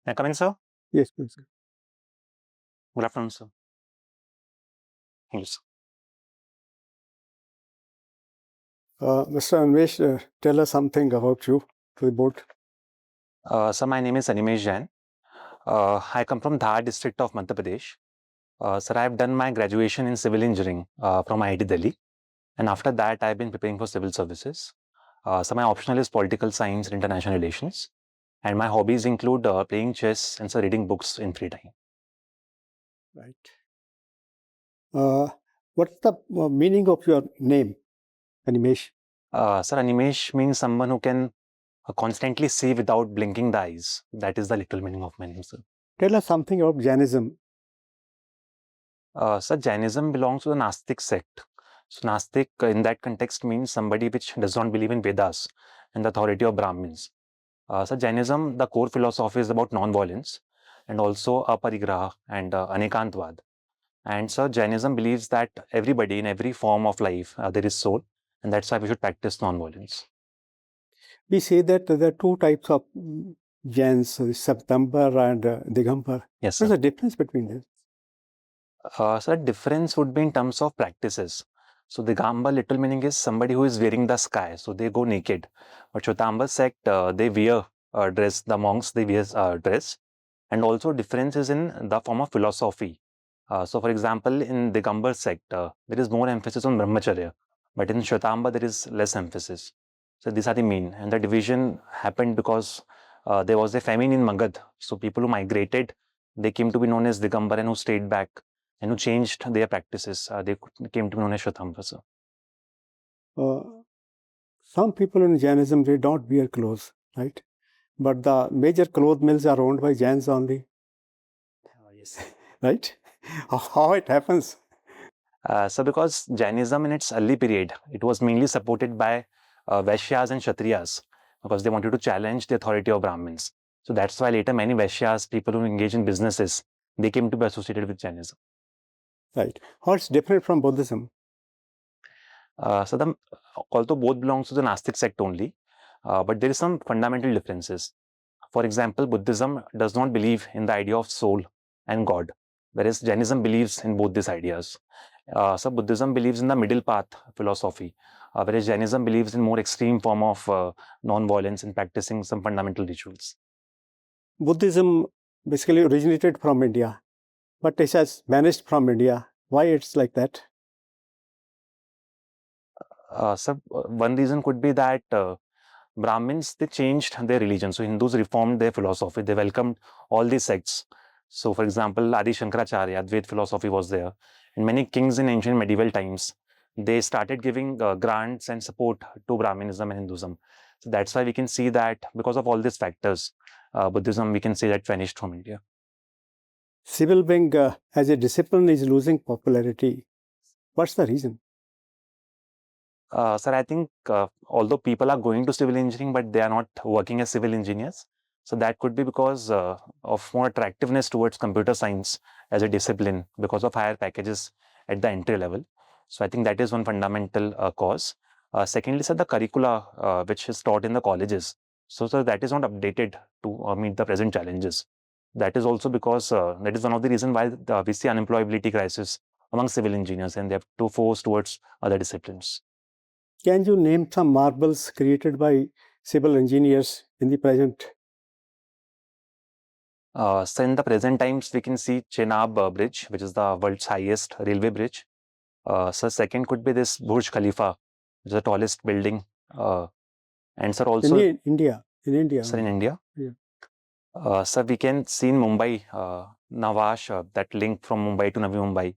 May I come in, sir? Yes, please. Good afternoon, sir. Thank you, sir. Mr. Anvesh, tell us something about you to the board. Sir, my name is ANIMESH JAIN. I come from Dhar district of Madhya Pradesh. Sir, I have done my graduation in civil engineering from IIT Delhi. And after that, I have been preparing for civil services. So my optional is political science and international relations. And my hobbies include playing chess and reading books in free time. Right. What's the meaning of your name, Animesh? Sir, Animesh means someone who can constantly see without blinking the eyes. That is the literal meaning of my name, sir. Tell us something about Jainism. Sir, Jainism belongs to the Nastic sect. So Nastic in that context means somebody which does not believe in Vedas and the authority of Brahmins. So Jainism, the core philosophy is about non-violence and also aparigraha and anekantvad. And sir, Jainism believes that everybody in every form of life, there is soul, and that's why we should practice non-violence. We say that there are two types of Jains, September and Digambar. Yes, What's sir. the difference between them? So the difference would be in terms of practices. So the Gamba literal meaning is somebody who is wearing the sky, so they go naked. But Shwetambara sect, they wear dress, the monks, they wear dress. And also difference is in the form of philosophy. So for example, in the Digambar sect, there is more emphasis on brahmacharya. But in Shwetambara, there is less emphasis. So these are the main. And the division happened because there was a famine in Magad. So people who migrated, they came to be known as Digambar and who stayed back and who changed their practices. They came to be known as Shwetambara, sir. Some people in Jainism, they don't wear clothes, right? But the major cloth mills are owned by Jains only. Yes. Right? How it happens? So because Jainism in its early period, it was mainly supported by Vaishyas and Kshatriyas because they wanted to challenge the authority of Brahmins. So that's why later many Vaishyas, people who engage in businesses, they came to be associated with Jainism. Right. How it's different from Buddhism? Although both belongs to the Nastic sect only, but there is some fundamental differences. For example, Buddhism does not believe in the idea of soul and God, whereas Jainism believes in both these ideas. So Buddhism believes in the middle path philosophy, whereas Jainism believes in more extreme form of non-violence and practicing some fundamental rituals. Buddhism basically originated from India, but it has vanished from India. Why it's like that? One reason could be that Brahmins, they changed their religion. So Hindus reformed their philosophy. They welcomed all these sects. So for example, Adi Shankaracharya, Advaita philosophy was there. And many kings in ancient medieval times, they started giving grants and support to Brahminism and Hinduism. So that's why we can see that because of all these factors, Buddhism, we can say that vanished from India. Civil wing as a discipline is losing popularity. What's the reason? Sir, I think although people are going to civil engineering, but they are not working as civil engineers. So that could be because of more attractiveness towards computer science as a discipline because of higher packages at the entry level. So I think that is one fundamental cause. Secondly, sir, the curricula which is taught in the colleges. So that is not updated to meet the present challenges. That is also because that is one of the reasons why we see unemployability crisis among civil engineers and they have to force towards other disciplines. Can you name some marvels created by civil engineers in the present? So in the present times, we can see Chenab Bridge, which is the world's highest railway bridge. So second could be this Burj Khalifa, which is the tallest building. And sir also... In India. In India. Sir, in India? Yeah. Sir, we can see in Mumbai, Navash, that link from Mumbai to Navi Mumbai,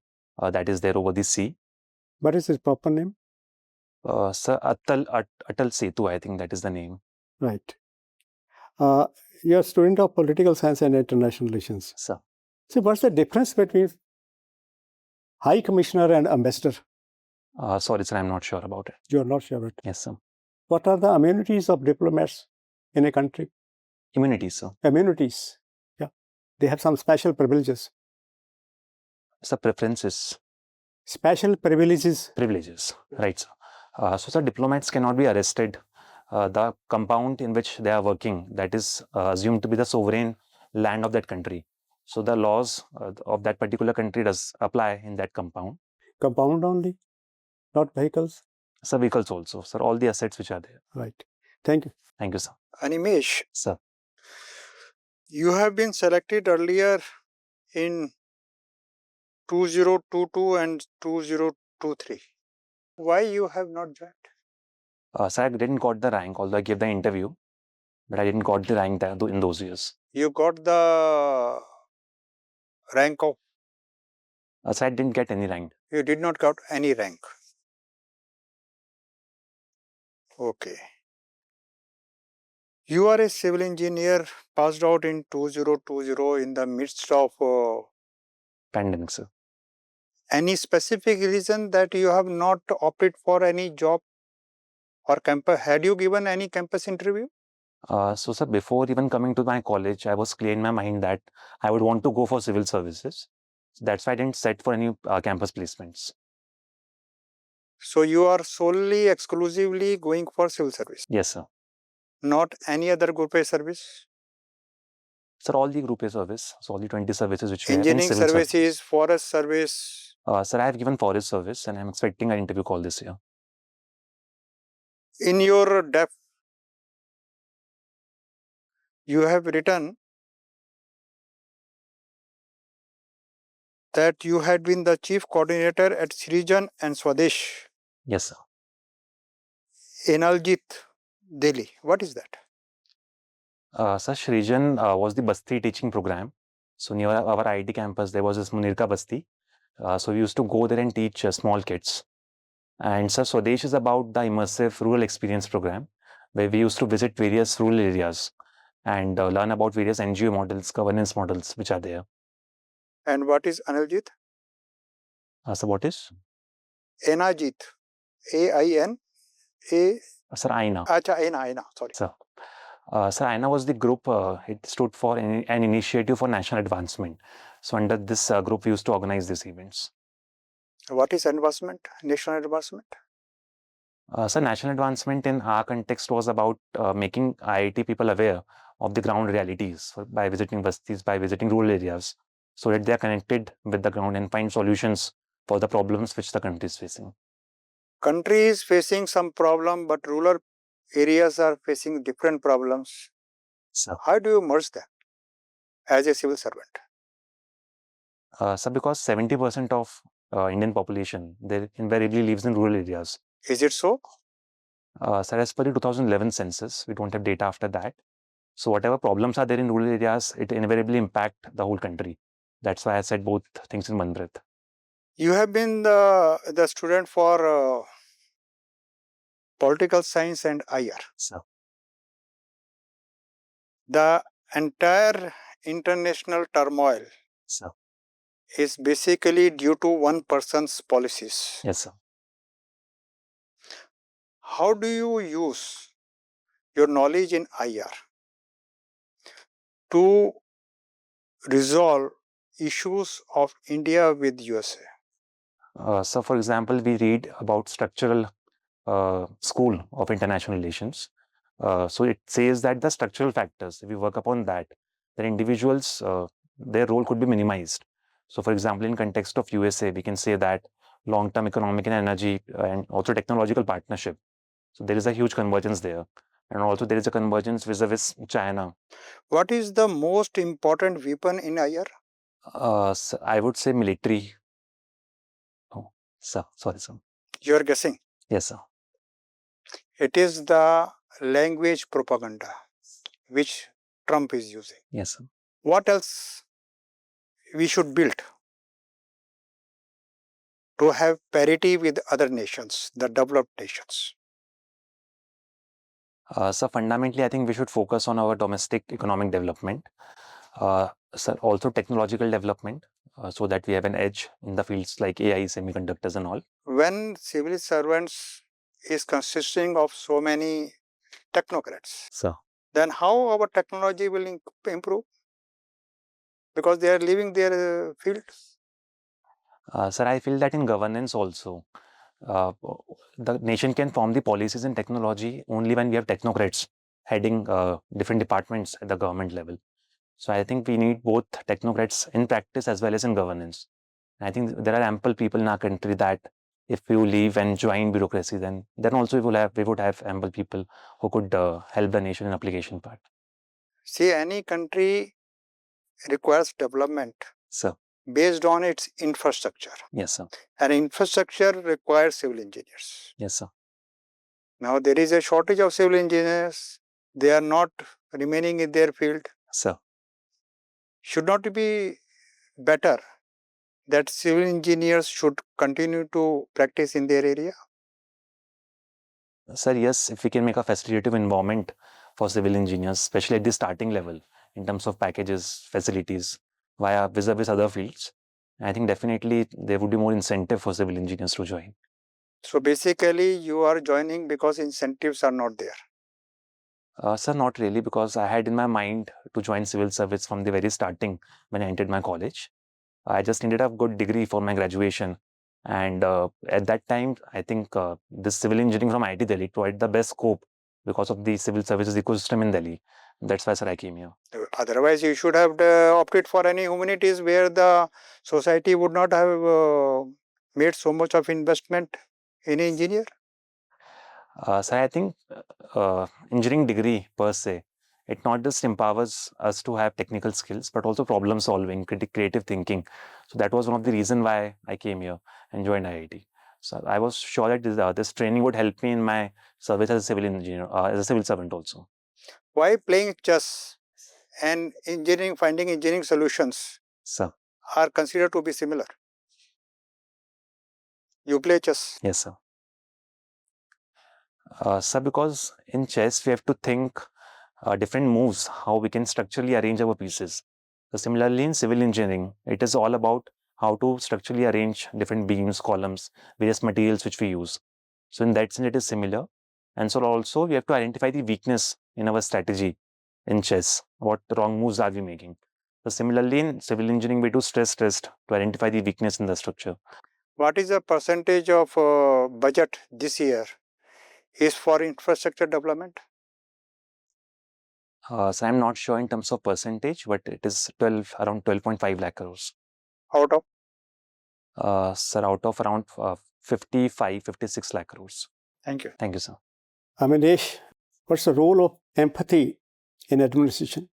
that is there over the sea. What is his proper name? Sir, Atal Setu, I think that is the name. Right. You're a student of political science and international relations. Sir. So what's the difference between High Commissioner and Ambassador? Sorry, sir, I'm not sure about it. You're not sure about it? Yes, sir. What are the immunities of diplomats in a country? Immunities, sir. Immunities. Yeah. They have some special privileges. Sir, preferences. Special privileges. Privileges, right, sir. So, sir, diplomats cannot be arrested. The compound in which they are working, that is assumed to be the sovereign land of that country. So the laws of that particular country does apply in that compound. Compound only, not vehicles? Sir, vehicles also. Sir, all the assets which are there. Right. Thank you. Thank you, sir. Animesh, Sir. you have been selected earlier in 2022 and 2023. Why you have not joined? Sir, I didn't got the rank, although I gave the interview, but I didn't got the rank there in those years. You got the rank of? Sir, I didn't get any rank. You did not got any rank. Okay. You are a civil engineer, passed out in 2020 in the midst of Pandemic, sir. any specific reason that you have not opted for any job or campus? Had you given any campus interview? So, sir, before even coming to my college, I was clear in my mind that I would want to go for civil services. So that's why I didn't set for any campus placements. So you are solely, exclusively going for civil service? Yes, sir. Not any other group A service? Sir, all the group A service, so all the 20 services which we have in Engineering civil services, forest service? Sir, I have given forest service and I'm expecting an interview call this year. In your depth, you have written that you had been the chief coordinator at Srijan and Swadesh, Yes, sir. Enaljit, Delhi. What is that? Sir, Shrijan was the Basti teaching program. So near our IIT campus, there was this Munirka Basti. So we used to go there and teach small kids. And sir, Swadesh is about the immersive rural experience program, where we used to visit various rural areas and learn about various NGO models, governance models which are there. And what is Analjit? So what is? Enajit. A-I-N-A. Sir, AINA. Acha, AINA, sorry. Sir. Sir, AINA was the group, it stood for an initiative for national advancement. So under this group, we used to organize these events. What is advancement, national advancement? Sir, national advancement in our context was about making IIT people aware of the ground realities by visiting bastis, by visiting rural areas, so that they are connected with the ground and find solutions for the problems which the country is facing. Country is facing some problem, but rural areas are facing different problems. Sir. How do you merge them as a civil servant? Sir, because 70% of Indian population, they invariably lives in rural areas. Is it so? Sir, as per the 2011 census, we don't have data after that. So whatever problems are there in rural areas, it invariably impact the whole country. That's why I said both things in one breath. You have been the student for political science and IR. Sir. The entire international turmoil, Sir. is basically due to one person's policies. Yes, sir. How do you use your knowledge in IR to resolve issues of India with USA? So, for example, we read about structural school of international relations. So it says that the structural factors, if we work upon that, then individuals, their role could be minimized. So, for example, in context of USA, we can say that long-term economic and energy and also technological partnership. So there is a huge convergence there. And also there is a convergence vis-a-vis China. What is the most important weapon in IR? So I would say military. Oh, sir, sorry, sir. You are guessing. Yes, sir. It is the language propaganda which Trump is using. Yes, sir. What else we should build to have parity with other nations, the developed nations? So fundamentally, I think we should focus on our domestic economic development. Sir, also technological development, so that we have an edge in the fields like AI, semiconductors and all. When civil servants is consisting of so many technocrats, Sir. then how our technology will improve? Because they are leaving their field. Sir, I feel that in governance also, the nation can form the policies in technology only when we have technocrats heading different departments at the government level. So I think we need both technocrats in practice as well as in governance. And I think there are ample people in our country that if you leave and join bureaucracy, then also we would have ample people who could help the nation in application part. See, any country requires development Sir. based on its infrastructure. Yes, sir. And infrastructure requires civil engineers. Yes, sir. Now there is a shortage of civil engineers. They are not remaining in their field. Sir. Should not it be better that civil engineers should continue to practice in their area? Sir, yes, if we can make a facilitative environment for civil engineers, especially at the starting level, in terms of packages, facilities, via vis-a-vis other fields, I think definitely there would be more incentive for civil engineers to join. So basically, you are joining because incentives are not there. Sir, not really, because I had in my mind to join civil service from the very starting when I entered my college. I just needed a good degree for my graduation. And at that time, I think this civil engineering from IIT Delhi provided the best scope because of the civil services ecosystem in Delhi. That's why, sir, I came here. Otherwise, you should have opted for any humanities where the society would not have made so much of investment in engineer. So I think engineering degree per se, it not just empowers us to have technical skills, but also problem solving, creative thinking. So that was one of the reasons why I came here and joined IIT. So I was sure that this training would help me in my service as a civil engineer, as a civil servant also. Why playing chess and finding engineering solutions, sir, are considered to be similar? You play chess? Yes, sir. Sir, because in chess we have to think different moves, how we can structurally arrange our pieces. So similarly in civil engineering, it is all about how to structurally arrange different beams, columns, various materials which we use. So in that sense, it is similar. And so also we have to identify the weakness in our strategy in chess. What wrong moves are we making? So similarly in civil engineering, we do stress test to identify the weakness in the structure. What is the percentage of budget this year is for infrastructure development? So I'm not sure in terms of percentage, but it is around 12.5 lakh crores. Out of? Sir, out of around 56 lakh crores. Thank you. Thank you, sir. ANIMESH, what's the role of empathy in administration?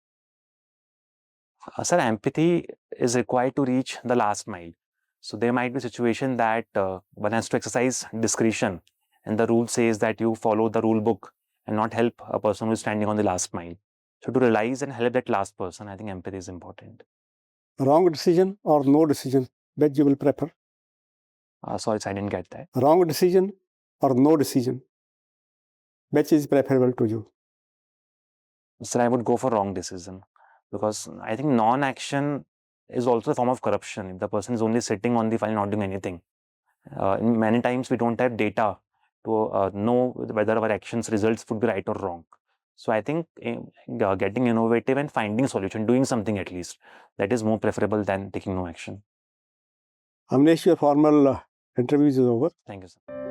Sir, empathy is required to reach the last mile. So there might be a situation that one has to exercise discretion, and the rule says that you follow the rule book and not help a person who is standing on the last mile. So to realize and help that last person, I think empathy is important. Wrong decision or no decision, which you will prefer? Sorry, I didn't get that. Wrong decision or no decision, which is preferable to you? Sir, I would go for wrong decision, because I think non-action is also a form of corruption. If the person is only sitting on the file not doing anything, many times we don't have data to know whether our actions results would be right or wrong. So I think getting innovative and finding solution, doing something at least, that is more preferable than taking no action. ANIMESH, your formal interviews is over. Thank you, sir.